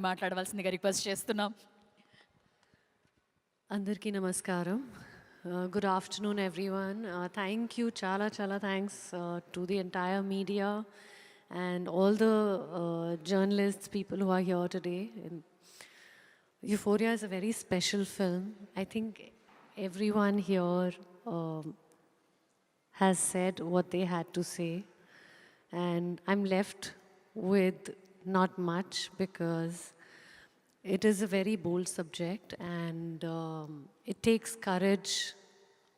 మాట్లాడవలసిందిగా రిక్వెస్ట్ చేస్తున్నాం. అందరికీ నమస్కారం. Good afternoon, everyone. Thank you, chala thanks to the entire media and all the journalists, people who are here today. And Euphoria is a very special film. I think everyone here has said what they had to say, and I'm left with not much because it is a very bold subject, and it takes courage,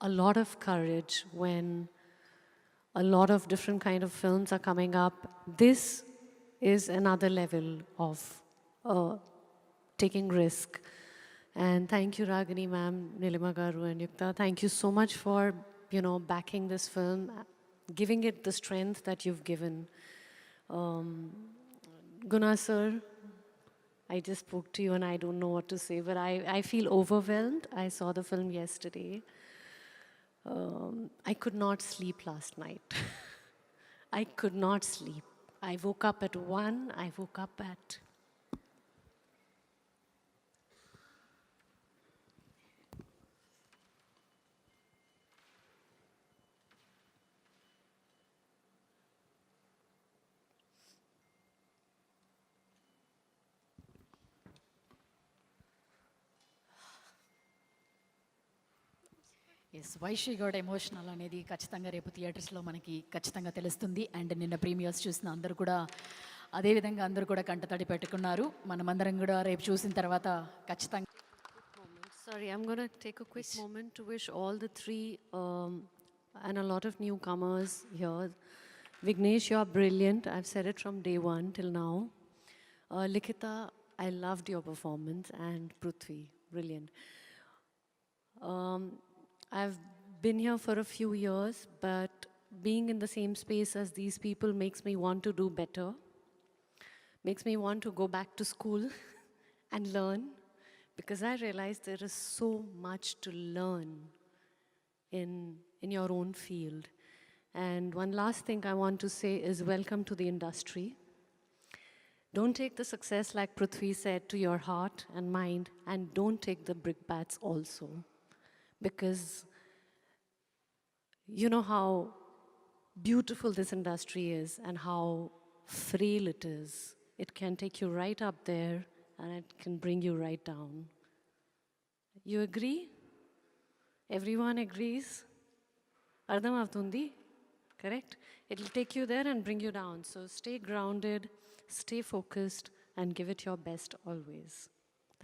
a lot of courage, when a lot of different kind of films are coming up. This is another level of taking risk. And thank you, Ragini ma'am, Nilima garu, and Yukta. Thank you so much for, backing this film, giving it the strength that you've given. Guna sir, I just spoke to you and I don't know what to say, but I feel overwhelmed. I saw the film yesterday. I could not sleep last night. I could not sleep. I woke up at 1, I woke up at... yes, వైషి Goud emotional అనేది ఖచ్చితంగా రేపు థియేటర్స్లో మనకి ఖచ్చితంగా తెలుస్తుంది. And నిన్న premieres చూసిన అందరూ కూడా అదేవిధంగా అందరూ కూడా కంటతడి పెట్టుకున్నారు. మనమందరం కూడా రేపు చూసిన తర్వాత ఖచ్చితంగా... Sorry, I'm going to take a quick moment to wish all the three and a lot of newcomers here. Vignesh, you are brilliant. I've said it from day one till now. Likita, I loved your performance, and Prithvi, brilliant. I've been here for a few years, but being in the same space as these people makes me want to do better, makes me want to go back to school and learn, because I realize there is so much to learn in your own field. And one last thing I want to say is welcome to the industry. Don't take the success, like Prithvi said, to your heart and mind, and don't take the brickbats also. Because you know how beautiful this industry is and how frail it is. It can take you right up there and it can bring you right down. You agree? Everyone agrees? Ardham avtundi? Correct? It will take you there and bring you down. So stay grounded, stay focused, and give it your best always.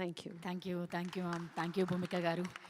Thank you. Thank you ma'am. Thank you Bhumika గారు.